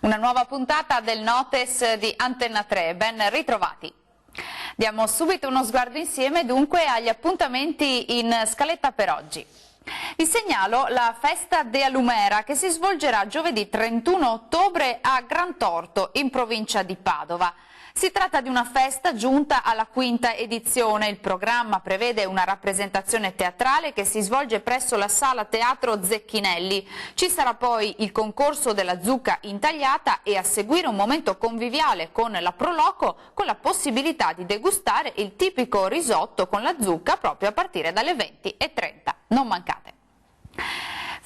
Una nuova puntata del Notes di Antenna 3, ben ritrovati. Diamo subito uno sguardo insieme dunque agli appuntamenti in scaletta per oggi. Vi segnalo la Festa de Alumera che si svolgerà giovedì 31 ottobre a Grantorto in provincia di Padova. Si tratta di una festa giunta alla quinta edizione. Il programma prevede una rappresentazione teatrale che si svolge presso la Sala Teatro Zecchinelli. Ci sarà poi il concorso della zucca intagliata e a seguire un momento conviviale con la Proloco, con la possibilità di degustare il tipico risotto con la zucca proprio a partire dalle 20:30. Non mancate!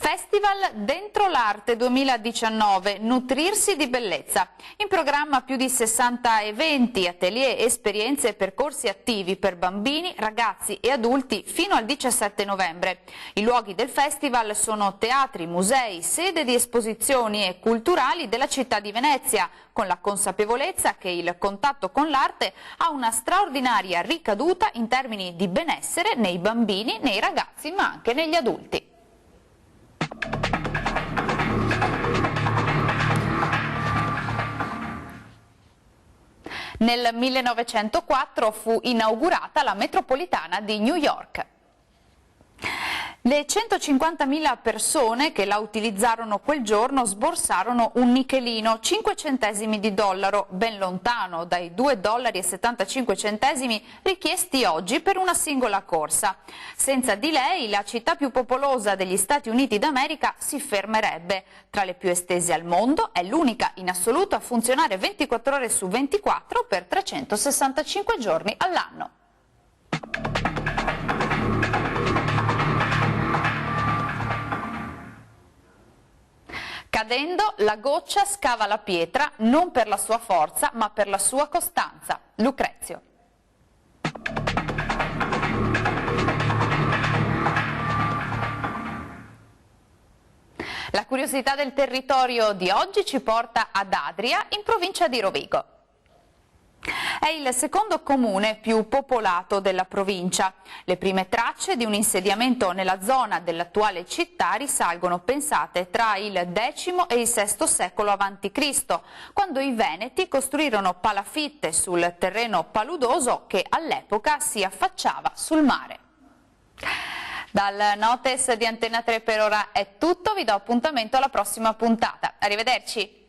Festival Dentro l'Arte 2019, nutrirsi di bellezza. In programma più di 60 eventi, atelier, esperienze e percorsi attivi per bambini, ragazzi e adulti fino al 17 novembre. I luoghi del festival sono teatri, musei, sede di esposizioni e culturali della città di Venezia, con la consapevolezza che il contatto con l'arte ha una straordinaria ricaduta in termini di benessere nei bambini, nei ragazzi ma anche negli adulti. Nel 1904 fu inaugurata la metropolitana di New York. Le 150.000 persone che la utilizzarono quel giorno sborsarono un nichelino, 5 centesimi di dollaro, ben lontano dai $2,75 richiesti oggi per una singola corsa. Senza di lei la città più popolosa degli Stati Uniti d'America si fermerebbe. Tra le più estese al mondo è l'unica in assoluto a funzionare 24 ore su 24 per 365 giorni all'anno. Cadendo, la goccia scava la pietra non per la sua forza ma per la sua costanza. Lucrezio. La curiosità del territorio di oggi ci porta ad Adria, in provincia di Rovigo. È il secondo comune più popolato della provincia. Le prime tracce di un insediamento nella zona dell'attuale città risalgono, pensate, tra il X e il VI secolo a.C., quando i Veneti costruirono palafitte sul terreno paludoso che all'epoca si affacciava sul mare. Dal Notes di Antenna 3 per ora è tutto, vi do appuntamento alla prossima puntata. Arrivederci!